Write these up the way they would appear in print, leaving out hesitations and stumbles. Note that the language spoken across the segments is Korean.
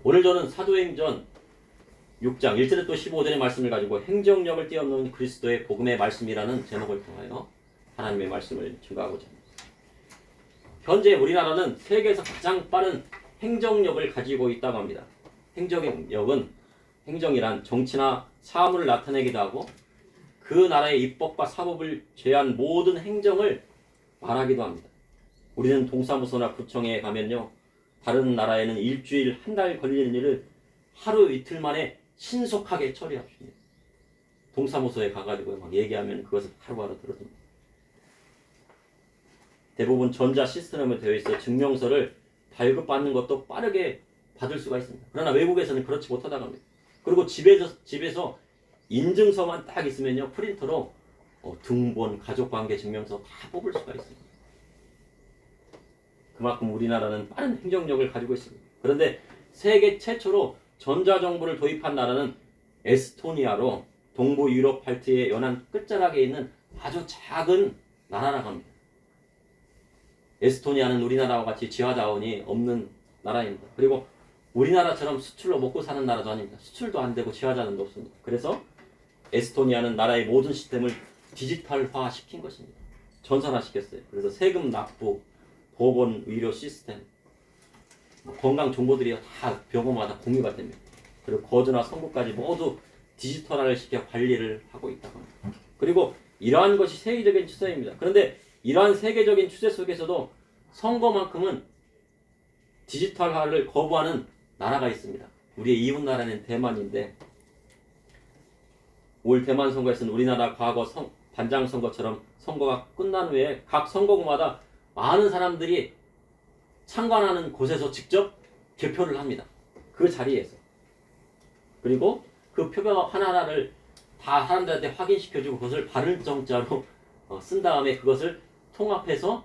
오늘 저는 사도행전 6장 1절에 또 15절의 말씀을 가지고 행정력을 뛰어넘는 그리스도의 복음의 말씀이라는 제목을 통하여 하나님의 말씀을 증거하고자 합니다. 현재 우리나라는 세계에서 가장 빠른 행정력을 가지고 있다고 합니다. 행정력은 행정이란 정치나 사물을 나타내기도 하고 그 나라의 입법과 사법을 제한 모든 행정을 말하기도 합니다. 우리는 동사무소나 구청에 가면요, 다른 나라에는 일주일, 한 달 걸리는 일을 하루 이틀 만에 신속하게 처리합니다. 동사무소에 가가지고 막 얘기하면 그것을 하루하루 들어줍니다. 대부분 전자 시스템으로 되어 있어 증명서를 발급받는 것도 빠르게 받을 수가 있습니다. 그러나 외국에서는 그렇지 못하다고 합니다. 그리고 집에서 인증서만 딱 있으면요, 프린터로 등본, 가족관계 증명서 다 뽑을 수가 있습니다. 그만큼 우리나라는 빠른 행정력을 가지고 있습니다. 그런데 세계 최초로 전자정부를 도입한 나라는 에스토니아로 동부 유럽 발트의 연안 끝자락에 있는 아주 작은 나라라고 합니다. 에스토니아는 우리나라와 같이 지하자원이 없는 나라입니다. 그리고 우리나라처럼 수출로 먹고 사는 나라도 아닙니다. 수출도 안 되고 지하자원도 없습니다. 그래서 에스토니아는 나라의 모든 시스템을 디지털화 시킨 것입니다. 전산화 시켰어요. 그래서 세금 납부, 보건, 의료 시스템, 건강 정보들이 다 병원마다 공유가 됩니다. 그리고 거주나 선거까지 모두 디지털화를 시켜 관리를 하고 있다고 합니다. 그리고 이러한 것이 세계적인 추세입니다. 그런데 이러한 세계적인 추세 속에서도 선거만큼은 디지털화를 거부하는 나라가 있습니다. 우리의 이웃 나라는 대만인데, 올 대만 선거에서는 우리나라 과거 반장 선거처럼 선거가 끝난 후에 각 선거구마다 많은 사람들이 참관하는 곳에서 직접 개표를 합니다. 그 자리에서. 그리고 그 표가 하나하나를 다 사람들한테 확인시켜주고 그것을 바른 정자로 쓴 다음에 그것을 통합해서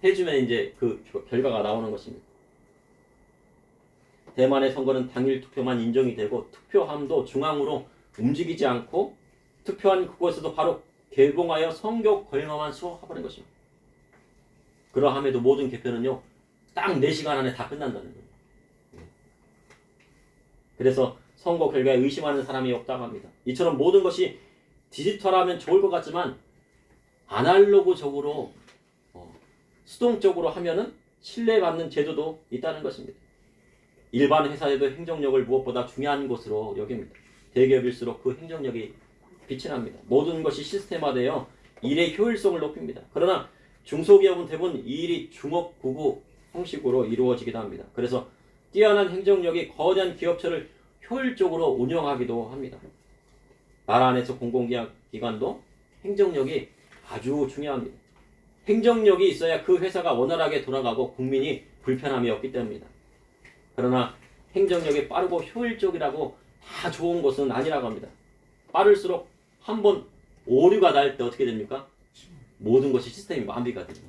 해주면 이제 그 결과가 나오는 것입니다. 대만의 선거는 당일 투표만 인정이 되고 투표함도 중앙으로 움직이지 않고 투표한 그곳에도 바로 개봉하여 성교 걸마만 수호해버린 것입니다. 그러함에도 모든 개표는요, 딱 4시간 안에 다 끝난다는 거예요. 그래서 선거 결과에 의심하는 사람이 없다고 합니다. 이처럼 모든 것이 디지털하면 좋을 것 같지만 아날로그적으로 수동적으로 하면은 신뢰받는 제도도 있다는 것입니다. 일반 회사에도 행정력을 무엇보다 중요한 것으로 여깁니다. 대기업일수록 그 행정력이 빛이 납니다. 모든 것이 시스템화되어 일의 효율성을 높입니다. 그러나 중소기업은 대부분 이 일이 중업구구 형식으로 이루어지기도 합니다. 그래서 뛰어난 행정력이 거대한 기업체를 효율적으로 운영하기도 합니다. 나라 안에서 공공기관도 행정력이 아주 중요합니다. 행정력이 있어야 그 회사가 원활하게 돌아가고 국민이 불편함이 없기 때문입니다. 그러나 행정력이 빠르고 효율적이라고 다 좋은 것은 아니라고 합니다. 빠를수록 한번 오류가 날 때 어떻게 됩니까? 모든 것이 시스템이 마비가 됩니다.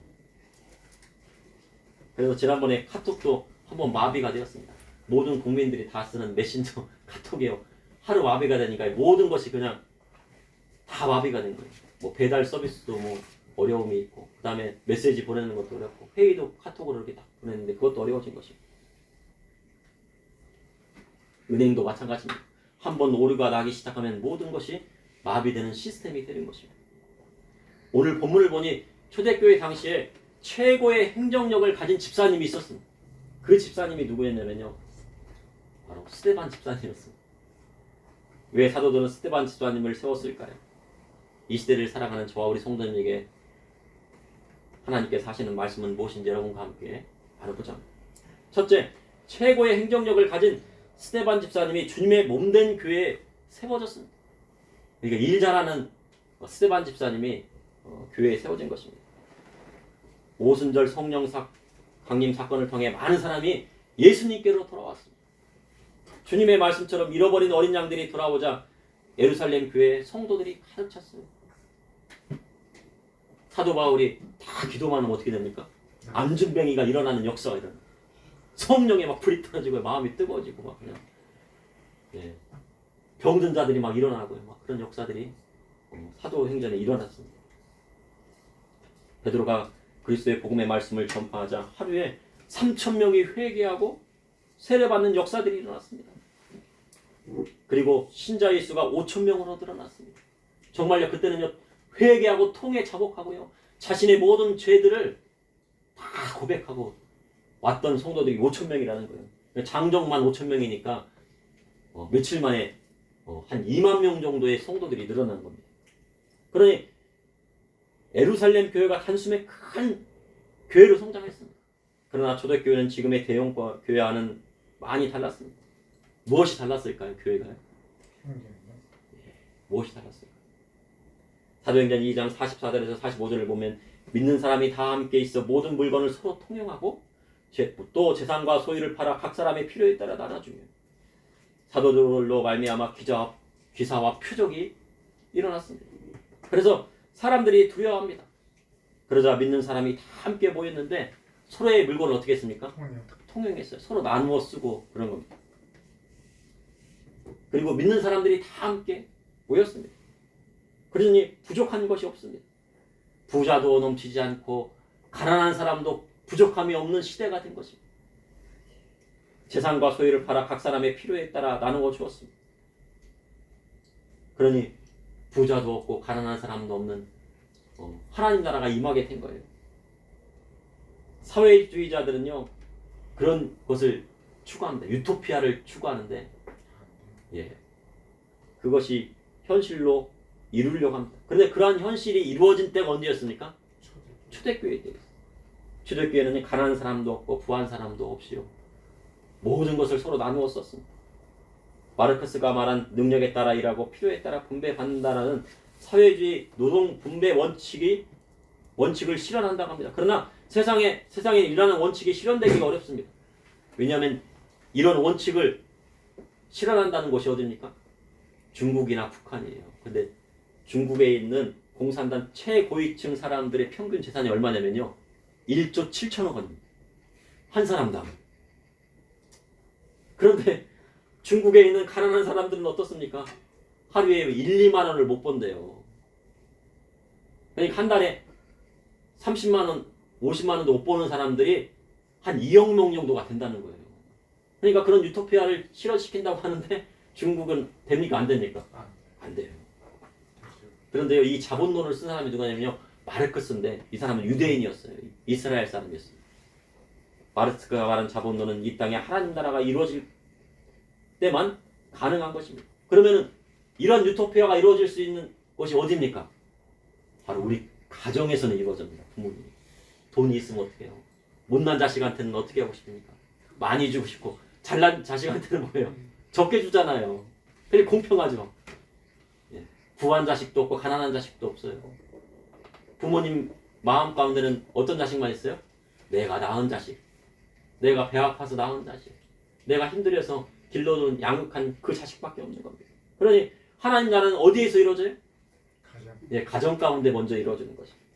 그래서 지난번에 카톡도 한번 마비가 되었습니다. 모든 국민들이 다 쓰는 메신저 카톡이요, 하루 마비가 되니까 모든 것이 그냥 다 마비가 된 거예요. 뭐 배달 서비스도 뭐 어려움이 있고, 그 다음에 메시지 보내는 것도 어렵고, 회의도 카톡으로 이렇게 딱 보냈는데 그것도 어려워진 것입니다. 은행도 마찬가지입니다. 한번 오류가 나기 시작하면 모든 것이 마비되는 시스템이 되는 것입니다. 오늘 본문을 보니 초대교회 당시에 최고의 행정력을 가진 집사님이 있었습니다. 그 집사님이 누구였냐면요, 바로 스데반 집사님이었습니다. 왜 사도들은 스데반 집사님을 세웠을까요? 이 시대를 살아가는 저와 우리 성도님에게 하나님께서 하시는 말씀은 무엇인지 여러분과 함께 알아보자 합니다. 첫째, 최고의 행정력을 가진 스데반 집사님이 주님의 몸된 교회에 세워졌습니다. 그러니까 일 잘하는 스데반 집사님이 교회에 세워진 것입니다. 오순절 성령 강림 사건을 통해 많은 사람이 예수님께로 돌아왔습니다. 주님의 말씀처럼 잃어버린 어린 양들이 돌아오자 예루살렘 교회에 성도들이 가득 찼습니다. 사도 바울이 다 기도만 하면 어떻게 됩니까? 안중뱅이가 일어나는 역사가 일어나요. 성령에 막 불이 떨어지고 마음이 뜨거워지고 막 그냥 병든 자들이 막 일어나고 막 그런 역사들이 사도행전에 일어났습니다. 베드로가 그리스도의 복음의 말씀을 전파하자 하루에 3,000명이 회개하고 세례받는 역사들이 일어났습니다. 그리고 신자의 수가 5,000명으로 늘어났습니다. 정말요, 그때는요, 회개하고 통에 자복하고요, 자신의 모든 죄들을 다 고백하고 왔던 성도들이 5,000명이라는 거예요. 장정만 5,000명이니까 며칠 만에 한 2만 명 정도의 성도들이 늘어난 겁니다. 그러니 예루살렘 교회가 단숨에 큰 교회로 성장했습니다. 그러나 초대교회는 지금의 대형 교회와는 많이 달랐습니다. 무엇이 달랐을까요? 교회가요? 무엇이 달랐을까요? 사도행전 2장 44절에서 45절을 보면 믿는 사람이 다 함께 있어 모든 물건을 서로 통용하고 또 재산과 소유를 팔아 각 사람의 필요에 따라 나눠주며 사도들로 말미암아 기사와 표적이 일어났습니다. 그래서 사람들이 두려워합니다. 그러자 믿는 사람이 다 함께 모였는데 서로의 물건을 어떻게 했습니까? 통용했어요. 서로 나누어 쓰고 그런 겁니다. 그리고 믿는 사람들이 다 함께 모였습니다. 그러니 부족한 것이 없습니다. 부자도 넘치지 않고 가난한 사람도 부족함이 없는 시대가 된 것입니다. 재산과 소유를 팔아 각 사람의 필요에 따라 나누어 주었습니다. 그러니 부자도 없고 가난한 사람도 없는 하나님 나라가 임하게 된 거예요. 사회주의자들은요, 그런 것을 추구합니다. 유토피아를 추구하는데, 그것이 현실로 이루려고 합니다. 그런데 그러한 현실이 이루어진 때가 언제였습니까? 초대교회 때였어요. 초대교회는 가난한 사람도 없고 부한 사람도 없이요, 모든 것을 서로 나누어 썼습니다. 마르크스가 말한 능력에 따라 일하고 필요에 따라 분배받는다는 사회주의 노동 분배 원칙을 실현한다고 합니다. 그러나 세상에 일하는 원칙이 실현되기가 어렵습니다. 왜냐하면 이런 원칙을 실현한다는 곳이 어디입니까? 중국이나 북한이에요. 근데 중국에 있는 공산당 최고위층 사람들의 평균 재산이 얼마냐면요, 1조 7천억 원입니다. 한 사람당. 그런데 중국에 있는 가난한 사람들은 어떻습니까? 하루에 1, 2만 원을 못 번대요. 그러니까 한 달에 30만 원, 50만 원도 못 버는 사람들이 한 2억 명 정도가 된다는 거예요. 그러니까 그런 유토피아를 실현시킨다고 하는데 중국은 됩니까? 안 됩니까? 안 돼요. 그런데요, 이 자본론을 쓴 사람이 누구냐면요, 마르크스인데 이 사람은 유대인이었어요. 이스라엘 사람이었어요. 마르크스가 말한 자본론은 이 땅에 하나님 나라가 이루어질 때만 가능한 것입니다. 그러면은 이런 유토피아가 이루어질 수 있는 것이 어디입니까? 바로 우리 가정에서는 이루어집니다. 부모님. 돈이 있으면 어떻게 해요? 못난 자식한테는 어떻게 하고 싶습니까? 많이 주고 싶고, 잘난 자식한테는 뭐예요? 적게 주잖아요. 그게 공평하죠. 부한 자식도 없고 가난한 자식도 없어요. 부모님 마음 가운데는 어떤 자식만 있어요? 내가 낳은 자식, 내가 배 아파서 낳은 자식, 내가 힘들어서 길러둔 양육한 그 자식밖에 없는 겁니다. 그러니 하나님 나라는 어디에서 이루어져요? 가정 가운데 먼저 이루어지는 것입니다.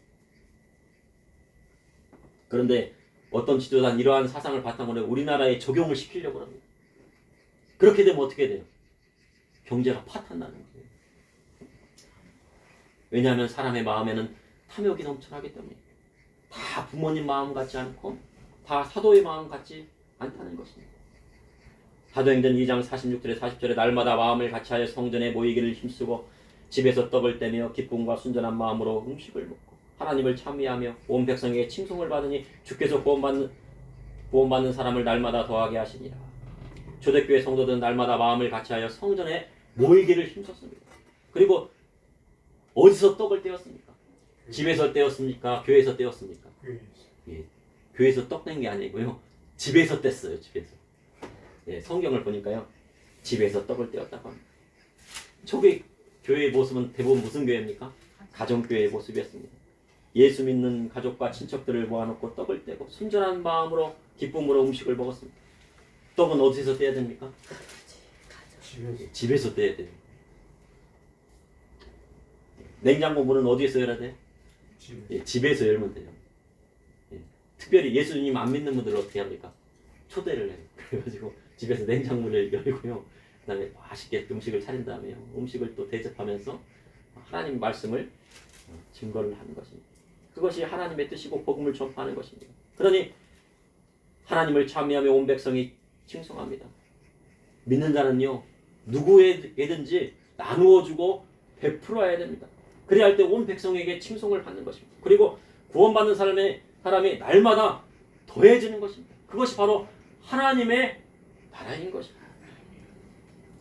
그런데 어떤 지도자는 이러한 사상을 바탕으로 우리나라에 적용을 시키려고 합니다. 그렇게 되면 어떻게 돼요? 경제가 파탄나는 거예요. 왜냐하면 사람의 마음에는 탐욕이 넘쳐나기 때문에 다 부모님 마음 같지 않고 다 사도의 마음 같지 않다는 것입니다. 사도행전 2장 46절에 40절에 날마다 마음을 같이하여 성전에 모이기를 힘쓰고 집에서 떡을 떼며 기쁨과 순전한 마음으로 음식을 먹고 하나님을 찬미하며 온 백성에게 칭송을 받으니 주께서 구원받는 사람을 날마다 더하게 하시니라. 초대교회 성도들은 날마다 마음을 같이하여 성전에 모이기를 힘썼습니다. 그리고 어디서 떡을 떼었습니까? 집에서 떼었습니까? 교회에서 떼었습니까? 교회에서 떡 뗀 게 아니고요, 집에서 뗐어요. 집에서. 성경을 보니까요, 집에서 떡을 떼었다고 합니다. 초기 교회의 모습은 대부분 무슨 교회입니까? 가정교회의 모습이었습니다. 예수 믿는 가족과 친척들을 모아놓고 떡을 떼고 순전한 마음으로 기쁨으로 음식을 먹었습니다. 떡은 어디서 떼야 됩니까? 집에서 떼야 돼요. 냉장고 문은 어디에서 열어야 돼요? 집에서 열면 돼요. 특별히 예수님 안 믿는 분들은 어떻게 합니까? 초대를 해요. 그래가지고 집에서 냉장고를 열고요, 그 다음에 맛있게 음식을 차린 다음에 음식을 또 대접하면서 하나님 말씀을 증거를 하는 것입니다. 그것이 하나님의 뜻이고 복음을 전파하는 것입니다. 그러니 하나님을 찬미하며 온 백성이 칭송합니다. 믿는 자는요, 누구에게든지 나누어주고 베풀어야 됩니다. 그래야 할 때 온 백성에게 칭송을 받는 것입니다. 그리고 구원받는 사람이 날마다 더해지는 것입니다. 그것이 바로 하나님의 나라인 것입니다.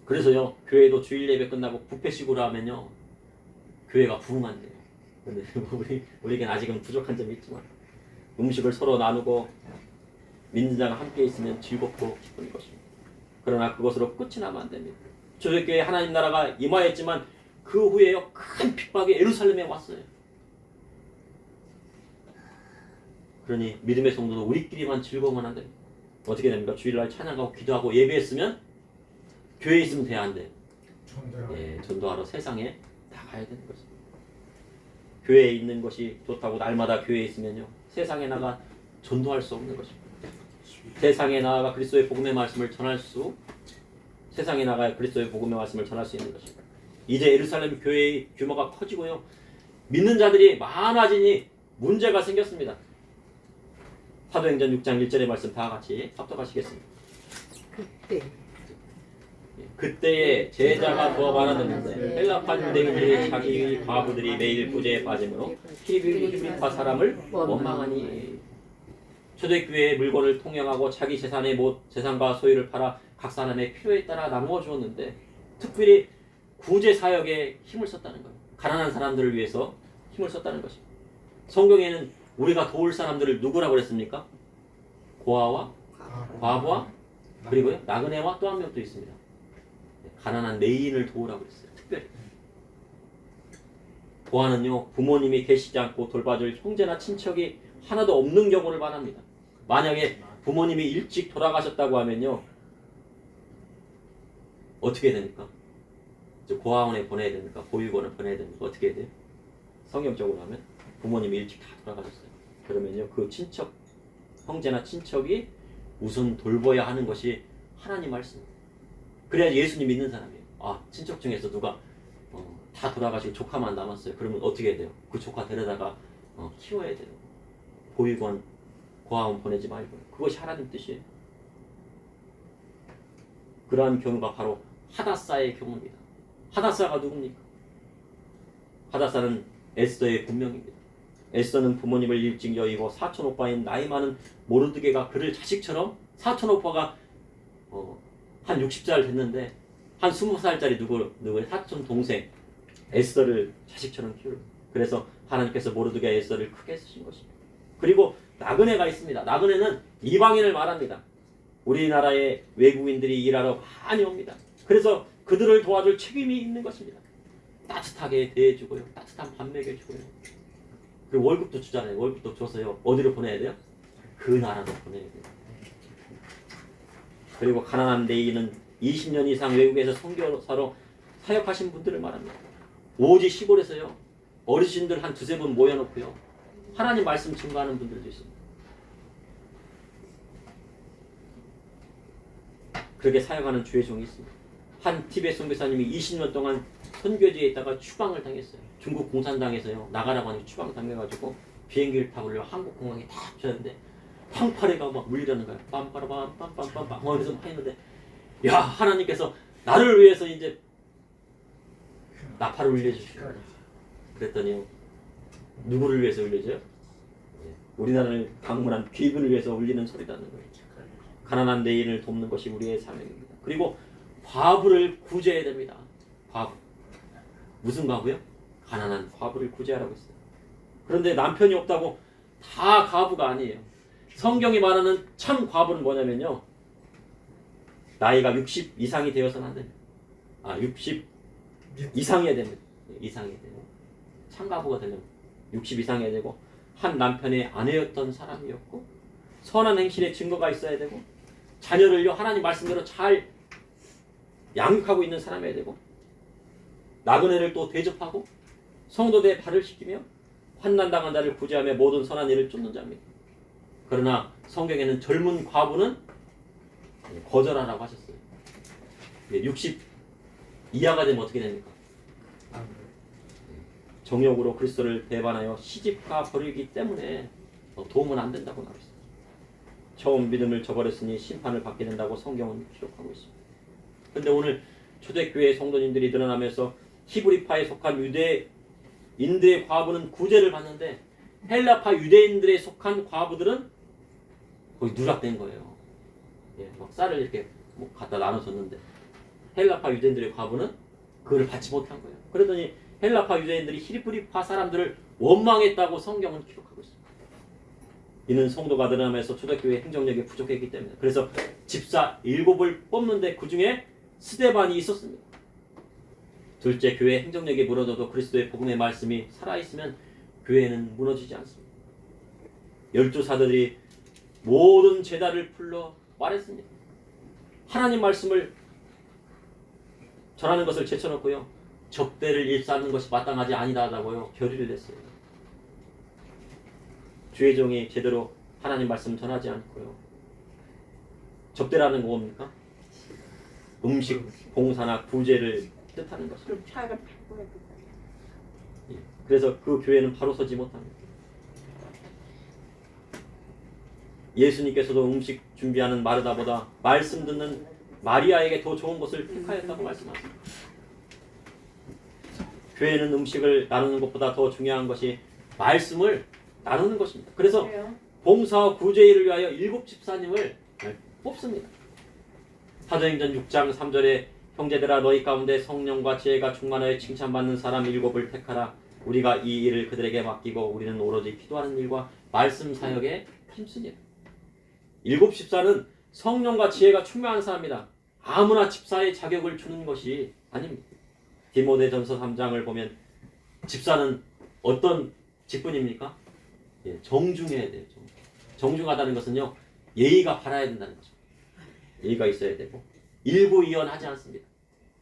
그래서요, 교회도 주일 예배 끝나고 뷔페식으로 하면요, 교회가 부흥한대요. 근데 우리에겐 아직은 부족한 점이 있지만 음식을 서로 나누고 믿는 자가 함께 있으면 즐겁고 기쁜 것입니다. 그러나 그것으로 끝이 나면 안 됩니다. 초대교회 하나님 나라가 임하였지만 그 후에요, 큰 핍박이 예루살렘에 왔어요. 그러니 믿음의 성도도 우리끼리만 즐거우면 안 됩니다. 어떻게 됩니까? 주일날 찬양하고 기도하고 예배했으면 교회에 있으면 돼야 안 돼요. 전도하러 세상에 나가야 되는 것입니다. 교회에 있는 것이 좋다고 날마다 교회에 있으면요, 세상에 나가 전도할 수 없는 것입니다. 세상에 나아가 그리스도의 복음의 말씀을 세상에 나가야 그리스도의 복음의 말씀을 전할 수 있는 것입니다. 이제 예루살렘 교회의 규모가 커지고요, 믿는 자들이 많아지니 문제가 생겼습니다. 사도행전 6장 1절의 말씀 다 같이 합독하시겠습니다. 그때에 제자가 더 많아졌는데 헬라파 유대인들이 자기 과부들이 매일 부재에 빠짐으로 히브리파 사람을 원망하니, 초대교회의 물건을 통용하고 자기 재산과 소유를 팔아 각 사람의 필요에 따라 나누어 주었는데 특별히 구제 사역에 힘을 썼다는 거예요. 가난한 사람들을 위해서 힘을 썼다는 것입니다. 성경에는 우리가 도울 사람들을 누구라고 그랬습니까? 고아와 과부와 그리고요, 나그네와 또 한 명 또 있습니다. 가난한 내인을 도우라고 그랬어요. 특별히. 고아는요, 부모님이 계시지 않고 돌봐줄 형제나 친척이 하나도 없는 경우를 말합니다. 만약에 부모님이 일찍 돌아가셨다고 하면요, 어떻게 됩니까? 고아원에 보내야 됩니까? 보육원에 보내야 됩니까? 어떻게 해야 돼요? 성경적으로 하면 부모님이 일찍 다 돌아가셨어요. 그러면요, 그 친척, 형제나 친척이 우선 돌봐야 하는 것이 하나님 말씀입니다. 그래야 예수님 믿는 사람이에요. 아, 친척 중에서 누가 다 돌아가시고 조카만 남았어요. 그러면 어떻게 해야 돼요? 그 조카 데려다가 키워야 돼요. 보육원, 고아원 보내지 말고. 그것이 하나님 뜻이에요. 그러한 경우가 바로 하다사의 경우입니다. 하다사가 누굽니까? 하다사는 에스더의 본명입니다. 에스더는 부모님을 일찍 여의고 사촌 오빠인 나이 많은 모르드게가 그를 자식처럼, 사촌 오빠가 한 60살 됐는데 한 20살짜리 누구의 사촌 동생 에스더를 자식처럼 키우는. 그래서 하나님께서 모르드게 에스더를 크게 쓰신 것입니다. 그리고 나그네가 있습니다. 나그네는 이방인을 말합니다. 우리나라에 외국인들이 일하러 많이 옵니다. 그래서 그들을 도와줄 책임이 있는 것입니다. 따뜻하게 대해주고요, 따뜻한 밥 먹여주고요. 그리고 월급도 주잖아요. 월급도 줘서요, 어디로 보내야 돼요? 그 나라로 보내야 돼요. 그리고 가난한 내인은 20년 이상 외국에서 선교사로 사역하신 분들을 말합니다. 오지 시골에서요, 어르신들 한 두세 분 모여놓고요, 하나님 말씀 증거하는 분들도 있습니다. 그렇게 사역하는 주의 종이 있습니다. 한 티베트 선교사님이 20년 동안 선교지에 있다가 추방을 당했어요. 중국 공산당에서요, 나가라고 하니 추방 당해가지고 비행기를 타고 한국 공항에 다 합쳤는데 황파래가 막 울리려는 거예요. 빰빠라밤 빰빰빰빰 그래서 막 했는데, 야, 하나님께서 나를 위해서 이제 나팔을 울려주시고, 그랬더니요, 누구를 위해서 울려줘요? 우리나라를 방문한 귀빈을 위해서 울리는 소리라는 거예요. 가난한 내인을 돕는 것이 우리의 사명입니다. 그리고 과부를 구제해야 됩니다. 과부. 무슨 과부요? 가난한 과부를 구제하라고 했어요. 그런데 남편이 없다고 다 과부가 아니에요. 성경이 말하는 참 과부는 뭐냐면요, 나이가 60 이상이 되어서는 안 됩니다. 60 이상이어야 됩니다. 이상이 되고, 참 과부가 되려면 60 이상이어야 되고, 한 남편의 아내였던 사람이었고, 선한 행실의 증거가 있어야 되고, 자녀를요, 하나님 말씀대로 잘 양육하고 있는 사람이어야 되고, 나그네를 또 대접하고 성도들의 발을 씻기며 환난당한 자를 구제하며 모든 선한 일을 쫓는 자입니다. 그러나 성경에는 젊은 과부는 거절하라고 하셨어요. 60 이하가 되면 어떻게 됩니까? 정욕으로 그리스도를 배반하여 시집가 버리기 때문에 도움은 안 된다고 나왔어요. 처음 믿음을 저버렸으니 심판을 받게 된다고 성경은 기록하고 있습니다. 근데 오늘 초대교회 성도님들이 드러나면서 히브리파에 속한 유대인들의 과부는 구제를 받는데 헬라파 유대인들에 속한 과부들은 거의 누락된 거예요. 예, 막 쌀을 이렇게 뭐 갖다 나눠줬는데 헬라파 유대인들의 과부는 그걸 받지 못한 거예요. 그러더니 헬라파 유대인들이 히브리파 사람들을 원망했다고 성경은 기록하고 있습니다. 이는 성도가 드러나면서 초대교회 행정력이 부족했기 때문에. 그래서 집사 7을 뽑는데 그 중에 스데반이 있었습니다. 둘째, 교회 행정력이 무너져도 그리스도의 복음의 말씀이 살아있으면 교회는 무너지지 않습니다. 12사도들이 모든 제자를 불러 말했습니다. 하나님 말씀을 전하는 것을 제쳐놓고요, 접대를 일삼는 것이 마땅하지 아니다라고요 결의를 냈어요. 주의 종이 제대로 하나님 말씀 전하지 않고요, 접대라는 거 뭡니까? 음식 봉사나 구제를 뜻하는 것이죠. 그래서 그 교회는 바로 서지 못합니다. 예수님께서도 음식 준비하는 마르다보다 말씀 듣는 마리아에게 더 좋은 것을 택하였다고 말씀하십니다. 교회는 음식을 나누는 것보다 더 중요한 것이 말씀을 나누는 것입니다. 그래서 봉사와 구제 일을 위하여 7 집사님을 뽑습니다. 사도행전 6장 3절에 형제들아 너희 가운데 성령과 지혜가 충만하여 칭찬받는 사람 7을 택하라. 우리가 이 일을 그들에게 맡기고 우리는 오로지 기도하는 일과 말씀 사역에 힘쓰니라. 7 집사는 성령과 지혜가 충만한 사람이다. 아무나 집사의 자격을 주는 것이 아닙니다. 디모데전서 3장을 보면 집사는 어떤 직분입니까? 예, 정중해야 돼요. 정중하다는 것은요, 예의가 바라야 된다는 거죠. 예의가 있어야 되고 일구이연하지 않습니다.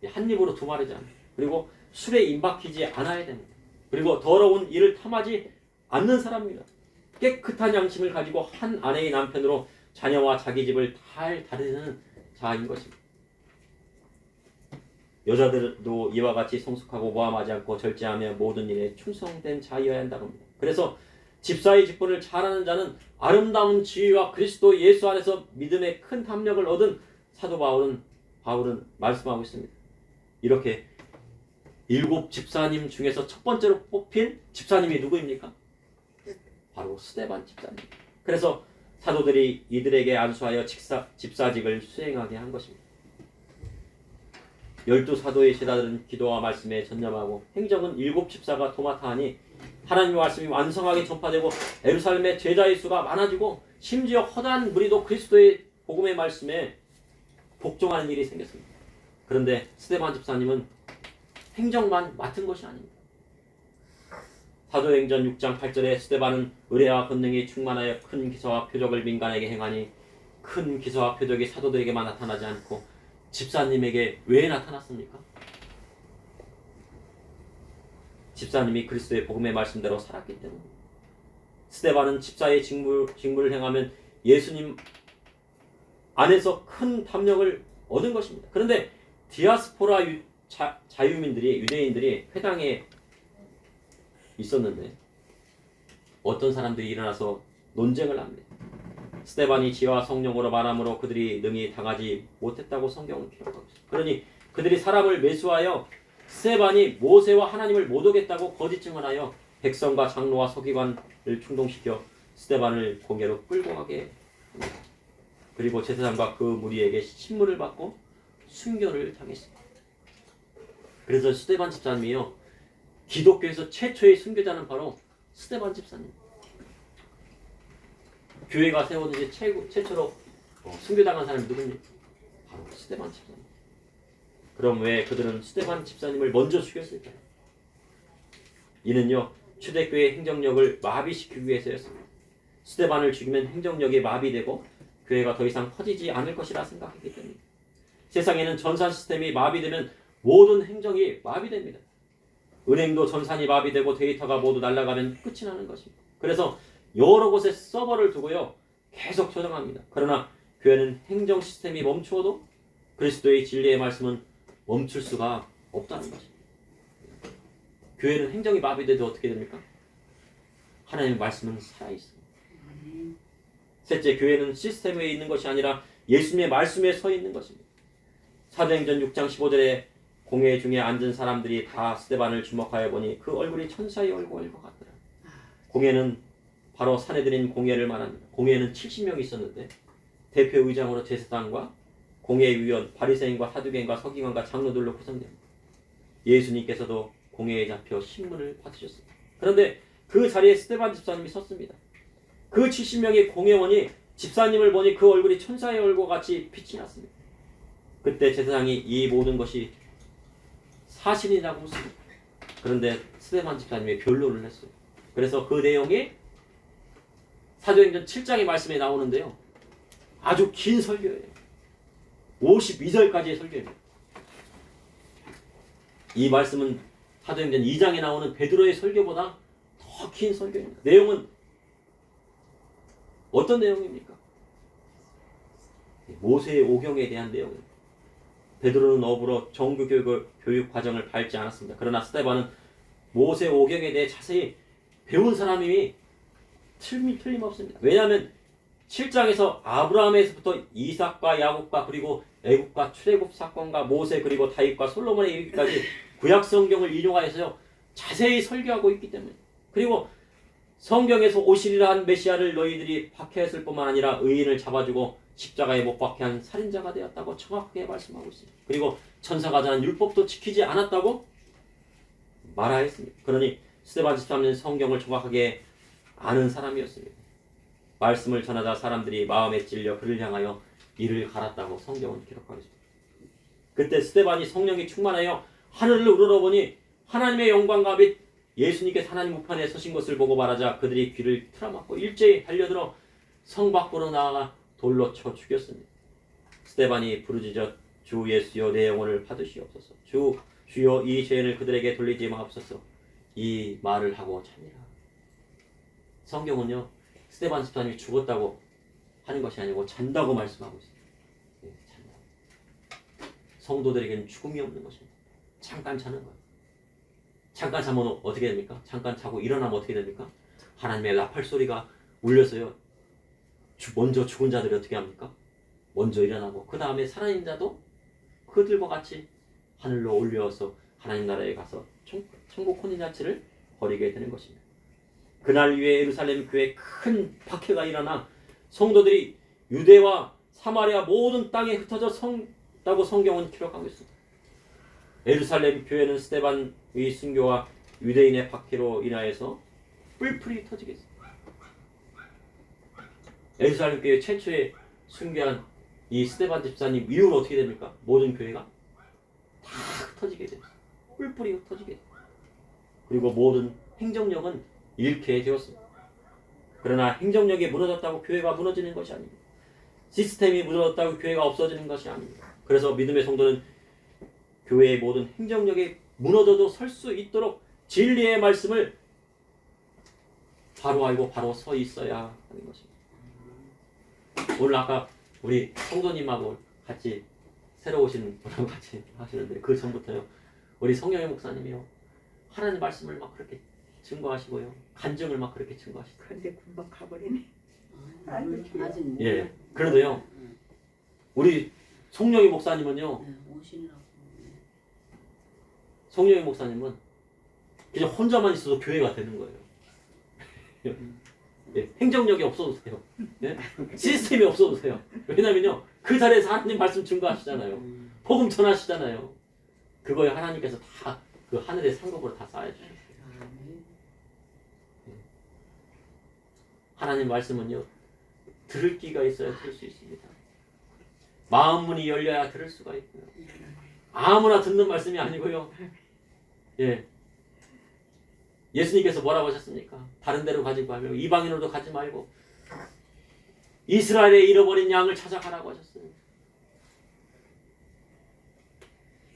한 입으로 두 마르지 않아요. 그리고 술에 임박히지 않아야 됩니다. 그리고 더러운 일을 탐하지 않는 사람입니다. 깨끗한 양심을 가지고 한 아내의 남편으로 자녀와 자기 집을 잘 다스리는 자인 것입니다. 여자들도 이와 같이 성숙하고 모함하지 않고 절제하며 모든 일에 충성된 자이어야 한다고 합니다. 그래서 집사의 직분을 잘하는 자는 아름다운 지위와 그리스도 예수 안에서 믿음의 큰 담력을 얻은 사도 바울은 말씀하고 있습니다. 이렇게 7 집사님 중에서 첫 번째로 뽑힌 집사님이 누구입니까? 바로 스데반 집사님. 그래서 사도들이 이들에게 안수하여 집사직을 수행하게 한 것입니다. 12사도의 제자들은 기도와 말씀에 전념하고 행정은 7 집사가 도맡아 하니 하나님의 말씀이 완성하게 전파되고 예루살렘의 제자의 수가 많아지고 심지어 허다한 무리도 그리스도의 복음의 말씀에 복종하는 일이 생겼습니다. 그런데 스데반 집사님은 행정만 맡은 것이 아닙니다. 사도행전 6장 8절에 스데반은 의뢰와 권능이 충만하여 큰 기사와 표적을 민간에게 행하니 큰 기사와 표적이 사도들에게만 나타나지 않고 집사님에게 왜 나타났습니까? 집사님이 그리스도의 복음의 말씀대로 살았기 때문입니다. 스데반은 집사의 직무를 행하면 예수님 안에서 큰 담력을 얻은 것입니다. 그런데 디아스포라 자유민들이, 유대인들이 회당에 있었는데 어떤 사람들이 일어나서 논쟁을 합니다. 스데반이 지혜와 성령으로 말함으로 그들이 능히 당하지 못했다고 성경은 기록하고 있습니다. 그러니 그들이 사람을 매수하여 스데반이 모세와 하나님을 못 오겠다고 거짓 증언하여 백성과 장로와 서기관을 충동시켜 스데반을 공개로 끌고 가게 합니다. 그리고 제사장과 그 무리에게 신문을 받고 순교를 당했습니다. 그래서 스데반 집사님이요, 기독교에서 최초의 순교자는 바로 스데반 집사님. 교회가 세워진 지 최초로 순교당한 사람이 누굽니까? 바로 스데반 집사님. 그럼 왜 그들은 스데반 집사님을 먼저 죽였을까요? 이는요, 초대교회의 행정력을 마비시키기 위해서였습니다. 스데반을 죽이면 행정력이 마비되고 교회가 더 이상 커지지 않을 것이라 생각했기 때문입니다. 세상에는 전산 시스템이 마비되면 모든 행정이 마비됩니다. 은행도 전산이 마비되고 데이터가 모두 날아가면 끝이 나는 것입니다. 그래서 여러 곳에 서버를 두고요, 계속 저장합니다. 그러나 교회는 행정 시스템이 멈추어도 그리스도의 진리의 말씀은 멈출 수가 없다는 것입니다. 교회는 행정이 마비돼도 어떻게 됩니까? 하나님의 말씀은 살아있습니다. 셋째, 교회는 시스템 위에 있는 것이 아니라 예수님의 말씀에 서 있는 것입니다. 사도행전 6장 15절에 공회 중에 앉은 사람들이 다 스데반을 주목하여 보니 그 얼굴이 천사의 얼굴과 같더라. 공회는 바로 사내들인 공회를 말합니다. 공회에는 70명이 있었는데 대표 의장으로 제사장과 공회위원, 바리새인과 사두개인과 서기관과 장로들로 구성됩니다. 예수님께서도 공회에 잡혀 신문을 받으셨습니다. 그런데 그 자리에 스데반 집사님이 섰습니다. 그 70명의 공회원이 집사님을 보니 그 얼굴이 천사의 얼굴과 같이 빛이 났습니다. 그때 제사장이 이 모든 것이 사실이라고 묻습니다. 그런데 스데반 집사님이 변론을 했어요. 그래서 그 내용이 사도행전 7장의 말씀에 나오는데요. 아주 긴 설교예요. 52절까지의 설교입니다. 이 말씀은 사도행전 2장에 나오는 베드로의 설교보다 더 긴 설교입니다. 내용은 어떤 내용입니까? 모세의 오경에 대한 내용입니다. 베드로는 어부로 정규 교육 과정을 밟지 않았습니다. 그러나 스데반은 모세 오경에 대해 자세히 배운 사람이 틀림없습니다. 왜냐하면 7장에서 아브라함에서부터 이삭과 야곱과 그리고 애굽과 출애굽 사건과 모세 그리고 다윗과 솔로몬에 이르기까지 구약 성경을 인용하여서 자세히 설교하고 있기 때문에, 그리고 성경에서 오시리라 한 메시아를 너희들이 박해했을 뿐만 아니라 의인을 잡아주고 십자가에 못 박게 한 살인자가 되었다고 정확하게 말씀하고 있습니다. 그리고 천사가 전한 율법도 지키지 않았다고 말하였습니다. 그러니 스데반 집사님은 성경을 정확하게 아는 사람이었습니다. 말씀을 전하다 사람들이 마음에 찔려 그를 향하여 이를 갈았다고 성경은 기록하고 있습니다. 그때 스데반이 성령이 충만하여 하늘을 우러러보니 하나님의 영광과 및 예수님께서 하나님 우편에 서신 것을 보고 말하자 그들이 귀를 틀어막고 일제히 달려들어 성 밖으로 나아가 돌로 쳐 죽였습니다. 스데반이 부르짖어 주 예수여 내 영혼을 받으시옵소서. 주여 이 죄인을 그들에게 돌리지 마옵소서. 이 말을 하고 자니라. 성경은요, 스데반 집사님이 죽었다고 하는 것이 아니고 잔다고 말씀하고 있습니다. 네, 잔다. 성도들에게는 죽음이 없는 것입니다. 잠깐 자는 거예요. 잠깐 자면 어떻게 됩니까? 잠깐 자고 일어나면 어떻게 됩니까? 하나님의 나팔 소리가 울려서요. 먼저 죽은 자들이 어떻게 합니까? 먼저 일어나고 그 다음에 살아있는 자도 그들과 같이 하늘로 올려서 하나님 나라에 가서 천국 혼인잔치를 벌이게 되는 것입니다. 그날 위에 예루살렘 교회에 큰 박해가 일어나 성도들이 유대와 사마리아 모든 땅에 흩어져 다고 성경은 기록하고 있습니다. 예루살렘 교회는 스데반의 순교와 유대인의 박해로 인하여서 뿔뿔이 터지게 했습니다. 예루살렘 교회 최초에 순교한 이 스데반 집사님 이후로 어떻게 됩니까? 모든 교회가 다 흩어지게 됩니다. 뿔뿔이 흩어지게 됩니다. 그리고 모든 행정력은 잃게 되었습니다. 그러나 행정력이 무너졌다고 교회가 무너지는 것이 아닙니다. 시스템이 무너졌다고 교회가 없어지는 것이 아닙니다. 그래서 믿음의 성도는 교회의 모든 행정력이 무너져도 설 수 있도록 진리의 말씀을 바로 알고 바로 서 있어야 하는 것입니다. 오늘 아까 우리 성도님하고 같이 새로 오신 분하고 같이 하시는데 그 전부터요, 우리 성령의 목사님이요, 하나님 말씀을 막 그렇게 증거하시고요, 간증을 막 그렇게 증거하시고. 근데 금방 가버리네. 아직 예, 그래도요, 우리 성령의 목사님은요, 오시느라고. 성령의 목사님은 그냥 혼자만 있어도 교회가 되는 거예요. 예, 행정력이 없어도 돼요. 예? 시스템이 없어도 돼요. 왜냐면요, 그 자리에서 하나님 말씀 증거하시잖아요. 복음 전하시잖아요. 그거에 하나님께서 다 그 하늘의 상급으로 다 쌓아주셨어요. 하나님 말씀은요, 들을 귀가 있어야 들을 수 있습니다. 마음 문이 열려야 들을 수가 있고요. 아무나 듣는 말씀이 아니고요. 예. 예수님께서 뭐라고 하셨습니까? 다른 데로 가지 말고 이방인으로도 가지 말고 이스라엘의 잃어버린 양을 찾아가라고 하셨어요.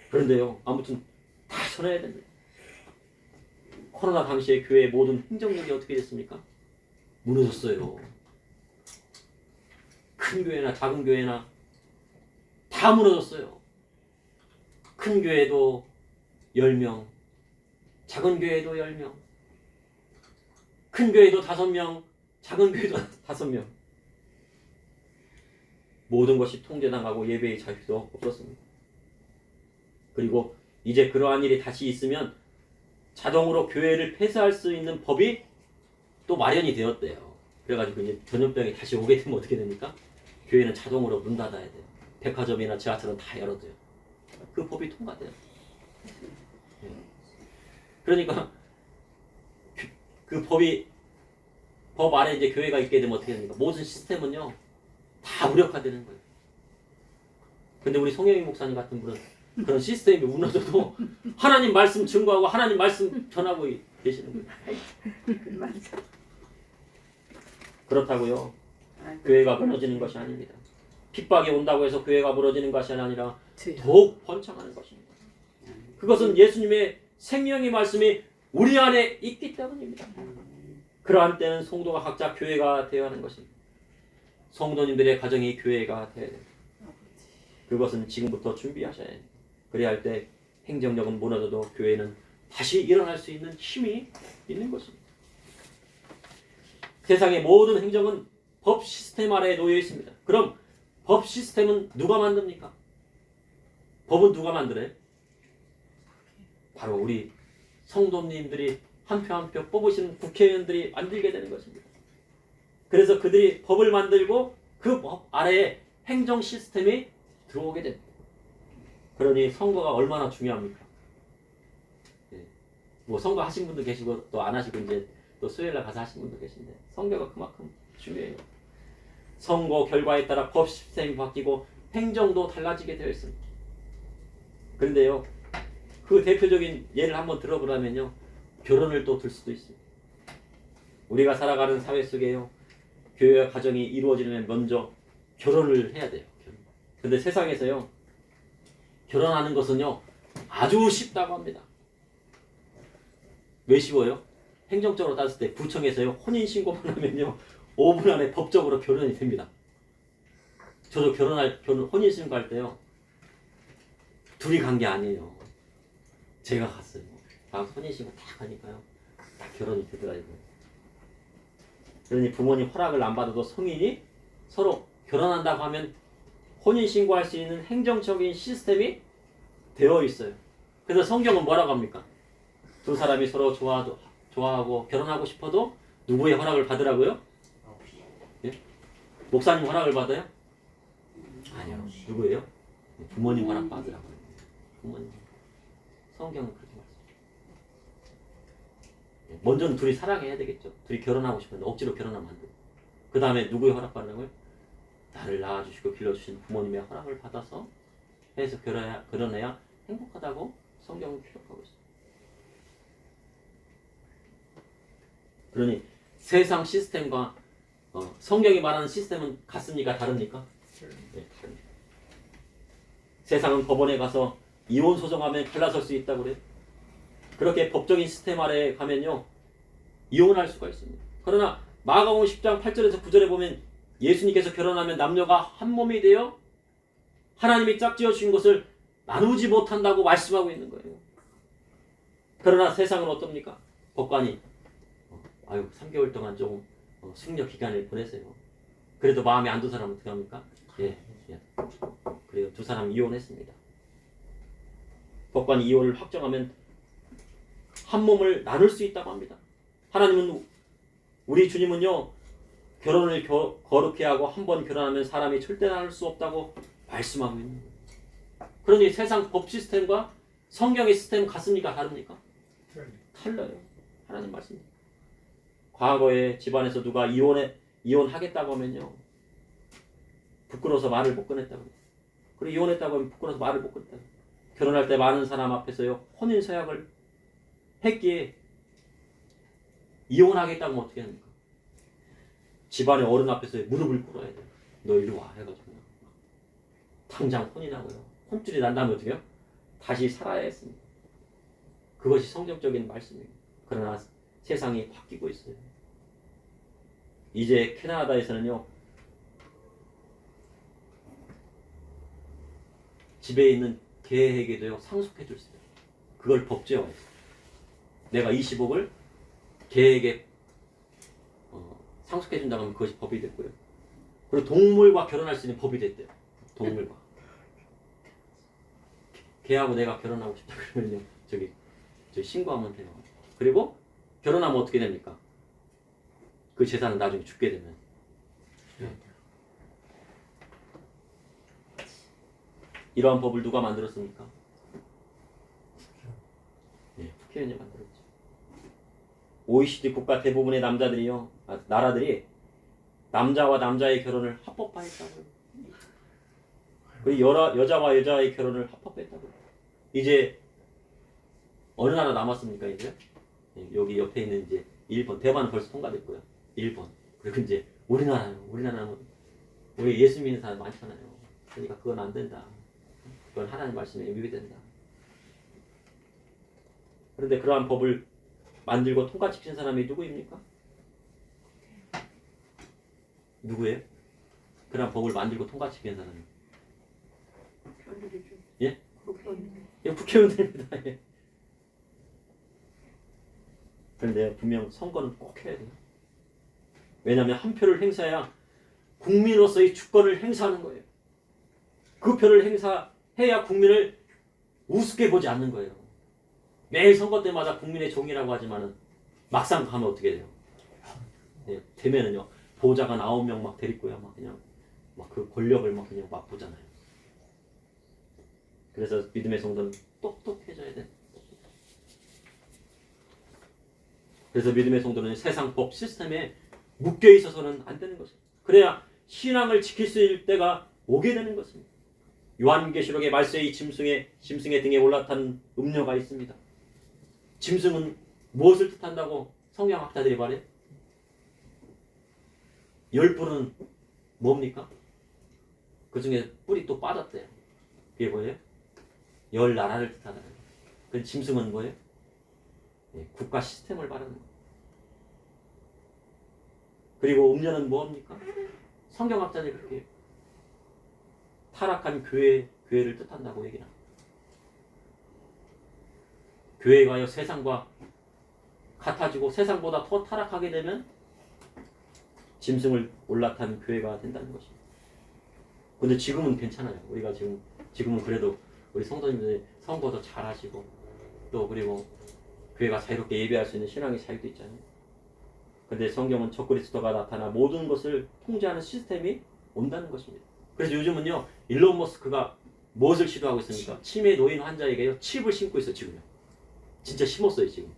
그런데요, 아무튼 다 전해야 됩니다. 코로나 당시에 교회의 모든 행정력이 어떻게 됐습니까? 무너졌어요. 큰 교회나 작은 교회나 다 무너졌어요. 큰 교회도 10명, 작은 교회도 10명, 큰 교회도 5명, 작은 교회도 5명. 모든 것이 통제당하고 예배의 자유도 없었습니다. 그리고 이제 그러한 일이 다시 있으면 자동으로 교회를 폐쇄할 수 있는 법이 또 마련이 되었대요. 그래가지고 이제 전염병이 다시 오게 되면 어떻게 됩니까? 교회는 자동으로 문 닫아야 돼요. 백화점이나 지하철은 다 열어줘요. 그 법이 통과돼요. 그러니까 그 법 아래 이제 교회가 있게 되면 어떻게 됩니까? 모든 시스템은요 다 무력화되는 거예요. 근데 우리 송영희 목사님 같은 분은 그런 시스템이 무너져도 하나님 말씀 증거하고 하나님 말씀 전하고 계시는 거예요. 그렇다고요. 교회가 무너지는 것이 아닙니다. 핍박이 온다고 해서 교회가 무너지는 것이 아니라 더욱 번창하는 것입니다. 그것은 예수님의 생명의 말씀이 우리 안에 있기 때문입니다. 그러한 때는 성도가 각자 교회가 되어야 하는 것입니다. 성도님들의 가정이 교회가 되어야 됩니다. 그것은 지금부터 준비하셔야 합니다. 그래야 할 때 행정력은 무너져도 교회는 다시 일어날 수 있는 힘이 있는 것입니다. 세상의 모든 행정은 법 시스템 아래에 놓여 있습니다. 그럼 법 시스템은 누가 만듭니까? 법은 누가 만들어요? 바로 우리 성도님들이 한 표 한 표 뽑으시는 국회의원들이 만들게 되는 것입니다. 그래서 그들이 법을 만들고 그 법 아래에 행정 시스템이 들어오게 됩니다. 그러니 선거가 얼마나 중요합니까? 뭐 선거 하신 분도 계시고 또 안 하시고 이제 또 수요일날 가서 하신 분도 계신데 선거가 그만큼 중요해요. 선거 결과에 따라 법 시스템이 바뀌고 행정도 달라지게 되어 있습니다. 그런데요, 그 대표적인 예를 한번 들어보라면요, 결혼을 또 들 수도 있습니다. 우리가 살아가는 사회 속에요, 교회와 가정이 이루어지려면 먼저 결혼을 해야 돼요. 근데 세상에서요, 결혼하는 것은요, 아주 쉽다고 합니다. 왜 쉬워요? 행정적으로 따졌을 때 구청에서요, 혼인신고만 하면요, 5분 안에 법적으로 결혼이 됩니다. 저도 혼인신고 할 때요, 둘이 간 게 아니에요. 제가 갔어요. 혼인신고 딱 하니까요, 딱 결혼이 되더라고요. 그러니 부모님 허락을 안 받아도 성인이 서로 결혼한다고 하면 혼인신고할 수 있는 행정적인 시스템이 되어 있어요. 그래서 성경은 뭐라고 합니까? 두 사람이 서로 좋아하고 결혼하고 싶어도 누구의 허락을 받으라고요? 예? 목사님 허락을 받아요? 아니요. 누구예요? 부모님 허락 받으라고요. 부모님. 성경은 그렇게 말씀해요. 먼저는 둘이 사랑해야 되겠죠. 둘이 결혼하고 싶은데 억지로 결혼하면 안 돼요. 그 다음에 누구의 허락 받으라고요? 나를 낳아주시고 길러주신 부모님의 허락을 받아서 해서 결혼해야 행복하다고 성경은 기록하고 있어요. 그러니 세상 시스템과 성경이 말하는 시스템은 같습니까? 다릅니까? 네, 다릅니다. 세상은 법원에 가서 이혼 소송하면 갈라설 수 있다고 그래요. 그렇게 법적인 시스템 아래에 가면요, 이혼할 수가 있습니다. 그러나 마가복음 10장 8절에서 9절에 보면 예수님께서 결혼하면 남녀가 한 몸이 되어 하나님이 짝지어 주신 것을 나누지 못한다고 말씀하고 있는 거예요. 그러나 세상은 어떻습니까? 법관이 3개월 동안 좀 숙려 기간을 보내세요. 그래도 마음에 안 든 사람은 어떻게 합니까? 예. 그래요. 두 사람 이혼했습니다. 법관이 이혼을 확정하면 한 몸을 나눌 수 있다고 합니다. 하나님은, 우리 주님은요, 결혼을 거룩해 하고 한 번 결혼하면 사람이 절대 나눌 수 없다고 말씀하고 있는 거예요. 그러니 세상 법 시스템과 성경의 시스템은 같습니까? 다릅니까? 달라요. 하나님 말씀입니다. 과거에 집안에서 누가 이혼하겠다고 하면요, 부끄러워서 말을 못 꺼냈다고 해요. 그리고 이혼했다고 하면 부끄러워서 말을 못 꺼냈다고 해요. 결혼할 때 많은 사람 앞에서요, 혼인 서약을 했기에 이혼하겠다고 하면 어떻게 합니까? 집안의 어른 앞에서 무릎을 꿇어야 돼요. 너 이리 와 해가지고 당장 혼인하고요. 혼줄이 난다면 어떻게 해요? 다시 살아야 했습니다. 그것이 성경적인 말씀입니다. 그러나 세상이 바뀌고 있어요. 이제 캐나다에서는요, 집에 있는 개에게도요, 상속해 줄 수 있어요. 그걸 법제화했어요. 내가 20억을 개에게 상속해 준다고 하면 그것이 법이 됐고요. 그리고 동물과 결혼할 수 있는 법이 됐대요. 동물과. 걔하고 내가 결혼하고 싶다 그러면요. 저기 신고하면 돼요. 그리고 결혼하면 어떻게 됩니까? 그 재산은 나중에 죽게 되면. 이러한 법을 누가 만들었습니까? 국회의원이 만들었죠. OECD 국가 대부분의 나라들이 남자와 남자의 결혼을 합법화했다고요. 그리고 여자와 여자의 결혼을 합법화했다고요. 이제 어느 나라 남았습니까 이제? 여기 옆에 있는 이제 일본, 대만은 벌써 통과됐고요. 일본. 그리고 이제 우리나라는 우리 예수 믿는 사람 많잖아요. 그러니까 그건 안 된다. 그건 하나님 말씀에 위배된다. 그런데 그러한 법을 만들고 통과시킨 사람이 누구입니까? 누구예요? 그러한 법을 만들고 통과시킨 사람이? 예? 국회의원들입니다. 예. 그런데 분명 선거는 꼭 해야 돼요. 왜냐하면 한 표를 행사해야 국민으로서의 주권을 행사하는 거예요. 그 표를 행사해야 국민을 우습게 보지 않는 거예요. 매일 선거 때마다 국민의 종이라고 하지만은 막상 가면 어떻게 돼요? 예, 되면은요 보좌관 9명 막 데리고요 막 그냥 막 그 권력을 막 그냥 막 보잖아요. 그래서 믿음의 성도는 똑똑해져야 돼. 그래서 믿음의 성도는 세상 법 시스템에 묶여 있어서는 안 되는 것입니다. 그래야 신앙을 지킬 수 있을 때가 오게 되는 것입니다. 요한계시록의 말세의 짐승의 등에 올라탄 음료가 있습니다. 짐승은 무엇을 뜻한다고 성경학자들이 말해요? 10뿔은 뭡니까? 그 중에 뿔이 또 빠졌대요. 그게 뭐예요? 10나라를 뜻하다. 그 짐승은 뭐예요? 국가 시스템을 말하는 거예요. 그리고 음료는 뭐합니까? 성경학자들이 그렇게 해요. 타락한 교회를 뜻한다고 얘기를 합니다. 교회가요 세상과 같아지고 세상보다 더 타락하게 되면 짐승을 올라탄 교회가 된다는 것입니다. 근데 지금은 괜찮아요. 우리가 지금은 그래도 우리 성도님들이 선거도 잘하시고 또 그리고 교회가 자유롭게 예배할 수 있는 신앙의 자유도 있잖아요. 근데 성경은 적그리스도가 나타나 모든 것을 통제하는 시스템이 온다는 것입니다. 그래서 요즘은요 일론 머스크가 무엇을 시도하고 있습니까? 치매 노인 환자에게요 칩을 심고 있어요. 지금요. 진짜 심었어요. 지금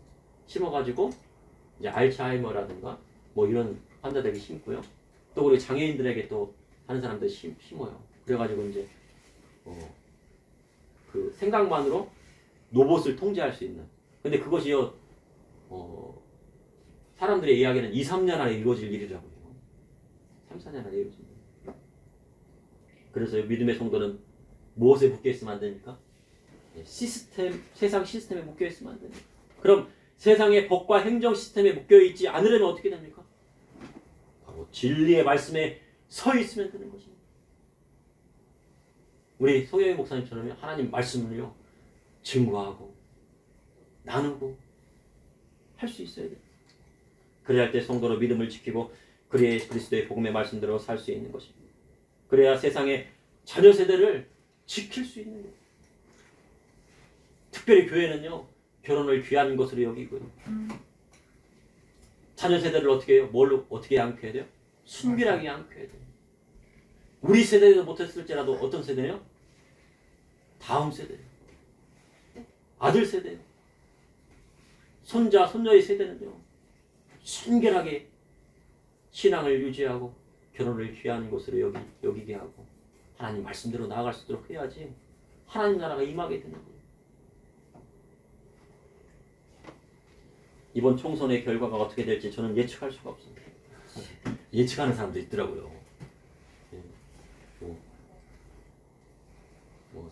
심어가지고 이제 알츠하이머라든가 뭐 이런 환자들에게 심고요. 또 그리고 장애인들에게 또 하는 사람들 심어요. 그래가지고 이제 그 생각만으로 로봇을 통제할 수 있는. 근데 그것이요 사람들의 이야기는 2, 3년 안에 이루어질 일이라고요. 3, 4년 안에 이루어집니다. 그래서 믿음의 성도는 무엇에 묶여 있으면 안 됩니까? 세상 시스템에 묶여 있으면 안 됩니다. 그럼 세상의 법과 행정 시스템에 묶여 있지 않으려면 어떻게 됩니까? 바로 진리의 말씀에 서 있으면 되는 것입니다. 우리 소경희 목사님처럼 하나님 말씀을요 증거하고 나누고 할 수 있어야 돼요. 그래야 할 때 성도로 믿음을 지키고 그리스도의 그리스도의 복음의 말씀대로 살 수 있는 것입니다. 그래야 세상의 자녀 세대를 지킬 수 있는 거예요. 특별히 교회는요 결혼을 귀한 것으로 여기고요. 자녀 세대를 어떻게 해요? 뭘로 어떻게 양육해야 돼요? 순결하게 양육해야 돼요. 우리 세대도 못했을지라도 어떤 세대요? 다음 세대요. 아들 세대요. 손자, 손녀의 세대는요 순결하게 신앙을 유지하고 결혼을 귀한 것으로 여기게 하고 하나님 말씀대로 나아갈 수 있도록 해야지 하나님 나라가 임하게 되는 거예요. 이번 총선의 결과가 어떻게 될지 저는 예측할 수가 없습니다. 예측하는 사람도 있더라고요.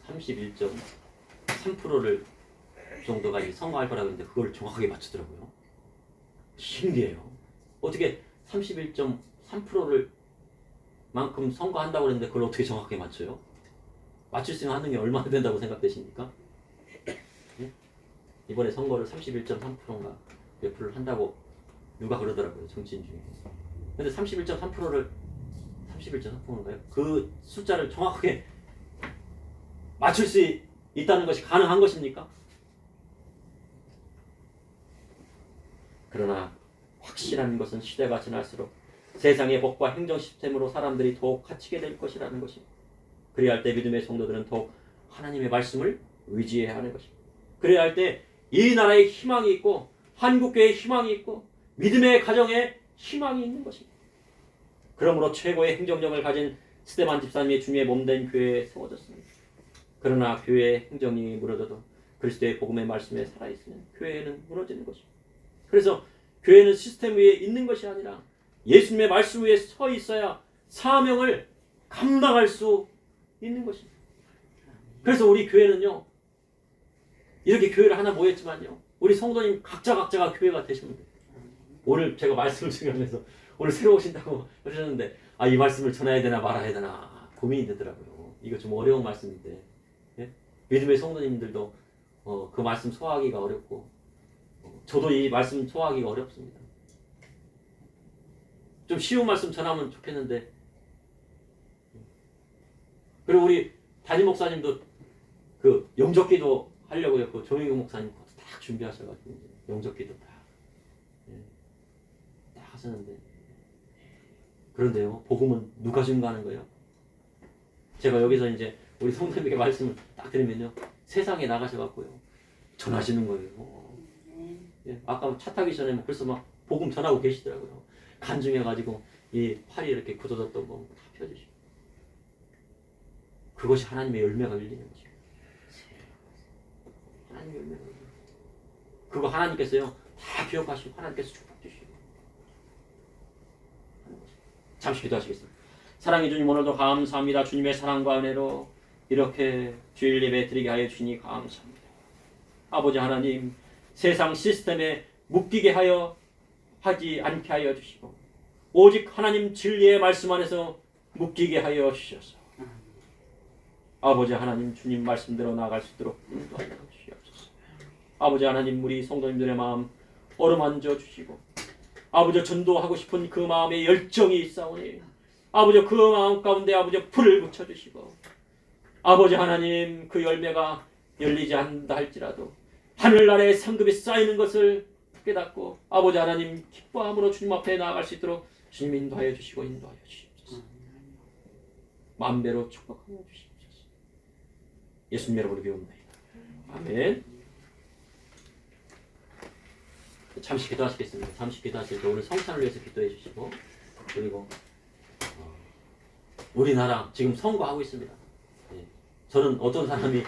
31.3%를 정도가 이제 선거할 거라고 했는데 그걸 정확하게 맞추더라고요. 신기해요. 어떻게 31.3%를 만큼 선거한다고 했는데 그걸 어떻게 정확하게 맞춰요? 맞출 수 있는 한능이 얼마나 된다고 생각되십니까? 네? 이번에 선거를 31.3%인가 몇 프로를 한다고 누가 그러더라고요. 정치인 중에. 근데 31.3%를 31절 합성인가요? 그 숫자를 정확하게 맞출 수 있다는 것이 가능한 것입니까? 그러나 확실한 것은 시대가 지날수록 세상의 법과 행정 시스템으로 사람들이 더욱 갇히게 될 것이라는 것입니다. 그래야 할 때 믿음의 성도들은 더욱 하나님의 말씀을 의지해야 하는 것입니다. 그래야 할 때 이 나라에 희망이 있고 한국교회에 희망이 있고 믿음의 가정에 희망이 있는 것입니다. 그러므로 최고의 행정력을 가진 스데반 집사님이 주님의 몸된 교회에 세워졌습니다. 그러나 교회의 행정이 무너져도 그리스도의 복음의 말씀에 살아있으면 교회는 무너지는 것입니다. 그래서 교회는 시스템 위에 있는 것이 아니라 예수님의 말씀 위에 서 있어야 사명을 감당할 수 있는 것입니다. 그래서 우리 교회는요, 이렇게 교회를 하나 모였지만요, 우리 성도님 각자가 교회가 되시면 돼요. 오늘 제가 말씀을 준비하면서 오늘 새로 오신다고 하셨는데 이 말씀을 전해야 되나 말아야 되나 고민이 되더라고요. 이거 좀 어려운 말씀인데, 예? 믿음의 성도님들도 그 말씀 소화하기가 어렵고 저도 이 말씀 소화하기가 어렵습니다. 좀 쉬운 말씀 전하면 좋겠는데, 그리고 우리 담임 목사님도 그 영접기도 하려고요. 그 조영규 목사님 그것도 딱 준비하셔가지고 영접기도 딱 하셨는데, 그런데요, 복음은 누가 증거하는 거예요? 제가 여기서 이제 우리 성도님에게 말씀을 딱 드리면요, 세상에 나가셔갖고요 전하시는 거예요. 예, 아까 차 타기 전에 벌써 막 복음 전하고 계시더라고요. 간증해가지고 이 팔이 이렇게 굳어졌던 거 다 펴주시고, 그것이 하나님의 열매가 열리는 거죠. 하나님의 열매가 열리는 거죠. 그거 하나님께서요 다 기억하시고 하나님께서 축복 주시고. 잠시 기도하시겠습니다. 사랑해 주님, 오늘도 감사합니다. 주님의 사랑과 은혜로 이렇게 주일 예배 드리게 하여 주니 감사합니다. 아버지 하나님, 세상 시스템에 묶이게 하지 않게 하여 주시고 오직 하나님 진리의 말씀 안에서 묶이게 하여 주셔서 아버지 하나님, 주님 말씀대로 나아갈 수 있도록 인도하여 주시옵소서. 아버지 하나님, 우리 성도님들의 마음 어루만져 주시고 아버지 전도하고 싶은 그 마음에 열정이 있사오니 아버지 그 마음 가운데 아버지 불을 붙여주시고 아버지 하나님, 그 열매가 열리지 않는다 할지라도 하늘나라의 상급이 쌓이는 것을 깨닫고 아버지 하나님 기뻐함으로 주님 앞에 나아갈 수 있도록 주님 인도하여 주시고 인도하여 주시옵소서. 마음대로 축복하여 주시옵소서. 예수님 여러분을 비옵나이다. 아멘. 잠시 기도하시겠습니다. 잠시 기도하실 때 오늘 성찬을 위해서 기도해 주시고, 그리고 우리나라 지금 선거하고 있습니다. 예. 저는 어떤 사람이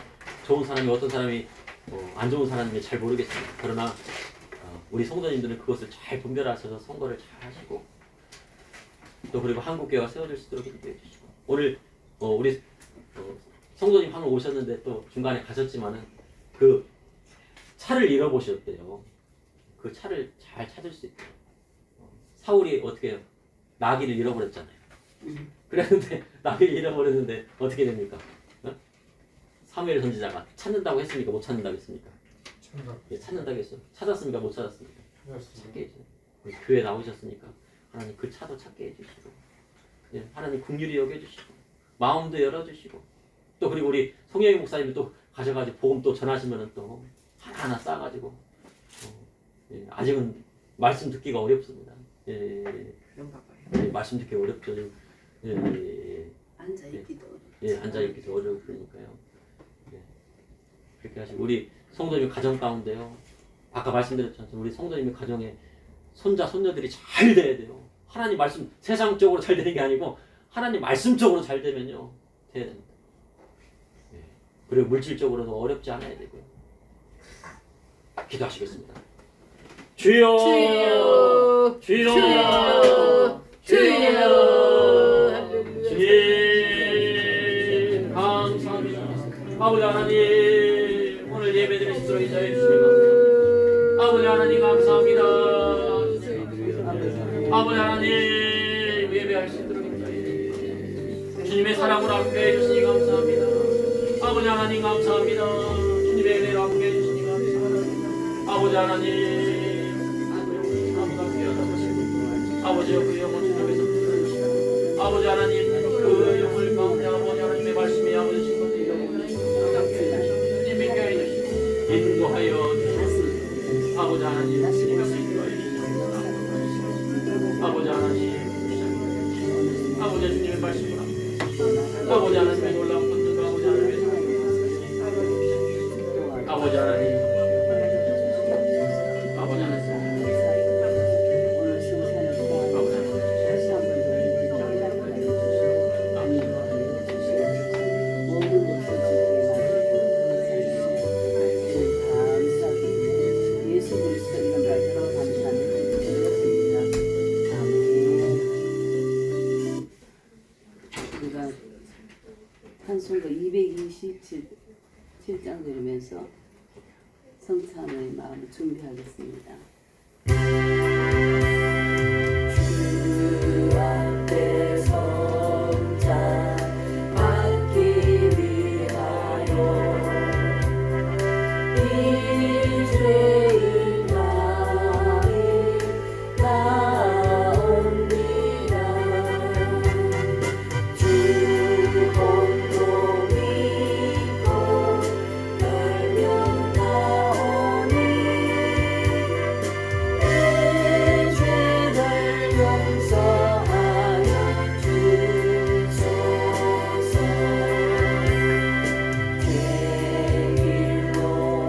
좋은 사람이 어떤 사람이 안 좋은 사람인지 잘 모르겠습니다. 그러나 우리 성도님들은 그것을 잘 분별하셔서 선거를 잘 하시고, 또 그리고 한국교회가 세워질 수 있도록 기도해 주시고, 오늘 우리 성도님 한 분 오셨는데 또 중간에 가셨지만은 그 차를 잃어보셨대요. 그 차를 잘 찾을 수 있도록. 사울이 어떻게 해요? 나귀를 잃어버렸잖아요. 그랬는데 나귀를 잃어버렸는데 어떻게 됩니까? 사무엘 선지자가 찾는다고 했습니까? 못 찾는다고 했습니까? 예, 찾는다고 했어. 찾았습니까? 못 찾았습니까? 찾게 해주세요. 교회 나오셨으니까 하나님 그 차도 찾게 해주시고, 예, 하나님 긍휼히 여겨주시고 마음도 열어주시고, 또 그리고 우리 송영희 목사님이 또 가셔가지고 복음 또 전하시면은 또 하나하나 싸가지고 예, 아직은 말씀 듣기가 어렵습니다. 예, 말씀 듣기 어렵죠. 앉아있기도 어렵죠. 예, 앉아있기도 어려워 그러니까요. 예, 그렇게 하시고 우리 성도님 가정 가운데요. 아까 말씀드렸잖아요. 우리 성도님의 가정에 손자 손녀들이 잘 돼야 돼요. 하나님 말씀 세상적으로 잘 되는 게 아니고 하나님 말씀적으로 잘 되면요 돼야 됩니다. 예, 그리고 물질적으로도 어렵지 않아야 되고요. 기도하시겠습니다. 주여, 주여, 주여, 주여, 주님 감사합니다. 아버지 하나님, 오늘 예배드릴 수 있도록 인도해 주시니 감사합니다. 아버지 하나님 감사합니다. 아버지 하나님, 예배할 수 있도록 인도해 주시니 주님의 사랑으로 함께해 주시니 감사합니다. 아버지 하나님 감사합니다. 주님의 은혜로 함께해 주시니 감사합니다. 아버지 하나님, 아버지여 그 영혼 주님께서 부르시고, 아버지 하나님 인도하여 주옵소서. 아버지 하나님, 아버지 하나님, 아버지 주님의 말씀을 합니다. 아버지 하나님의 놀라운 것들과 아버지 하나님의 사랑을 아버지 하나님, 아버지 하나님, 오늘 성찬을 아버지 하나님, 다시 한번 더 깨닫게 하여 주시고 모든 것을 주께 감사합니다. 예수 그리스도 이름 받들어 감사하는 드렸습니다. 아멘. 우리가 찬송가 227장 들으면서 성찬의 마음을 준비하겠습니다. 주 앞에 성찬 받기 위하여 이 죄인 나이 나옵니다. 주 본도 믿고 열면 나오니 내 죄를 용서하여 주소서. 죄일로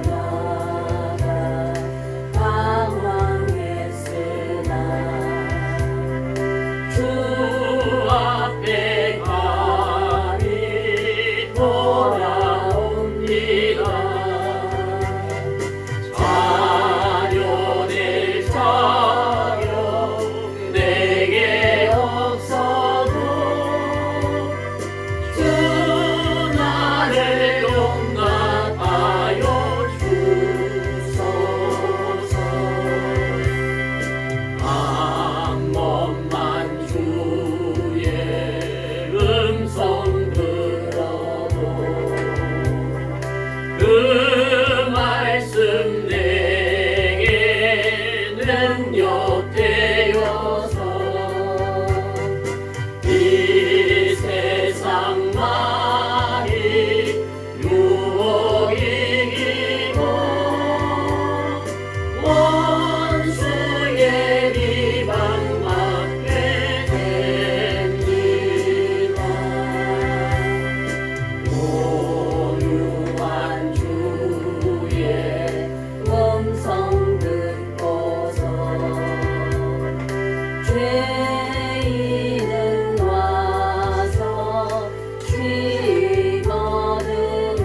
나가 방황했으나 주 앞에 가리 돌아옵니다. 자녀될 자격 내게 없어도 주 나를 용납하여 주소서. 한 번만 주의 음성 들어도 그 말씀 내게 능력 되어서 이 세상 말이 유혹이기고 원수의 비방받게 됩니다. 오유한 주의 음성 듣고서 죄인은 와서 쉼 얻으며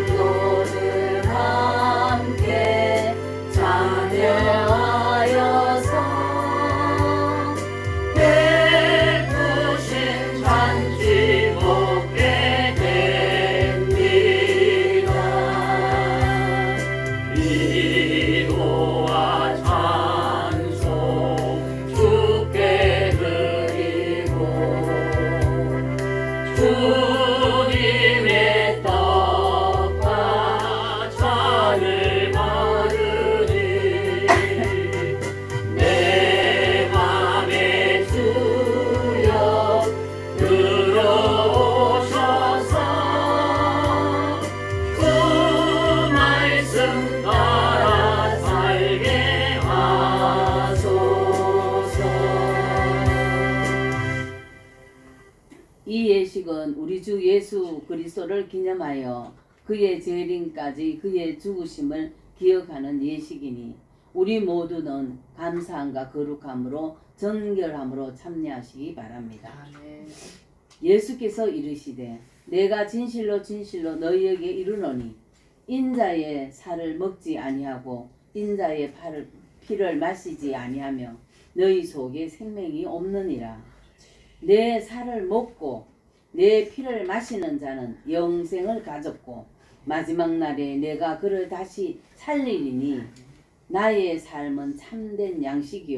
성도들 함께 찬양하여서 베푸신 잔치 먹게 됩니다. 기도와 찬송 주께 드리고 주님의 떡과 잔을 받으니 내 맘에 주여 들어오셔서 그 말씀 따라 살게 하소서. 이 예식은 우리 주 예수 그리스도를 기념하여 그의 재림까지 그의 죽으심을 기억하는 예식이니 우리 모두는 감사함과 거룩함으로 정결함으로 참여하시기 바랍니다. 예수께서 이르시되 내가 진실로 진실로 너희에게 이르노니 인자의 살을 먹지 아니하고 인자의 피를 마시지 아니하며 너희 속에 생명이 없느니라. 내 살을 먹고 내 피를 마시는 자는 영생을 가졌고 마지막 날에 내가 그를 다시 살리리니 나의 삶은 참된 양식이요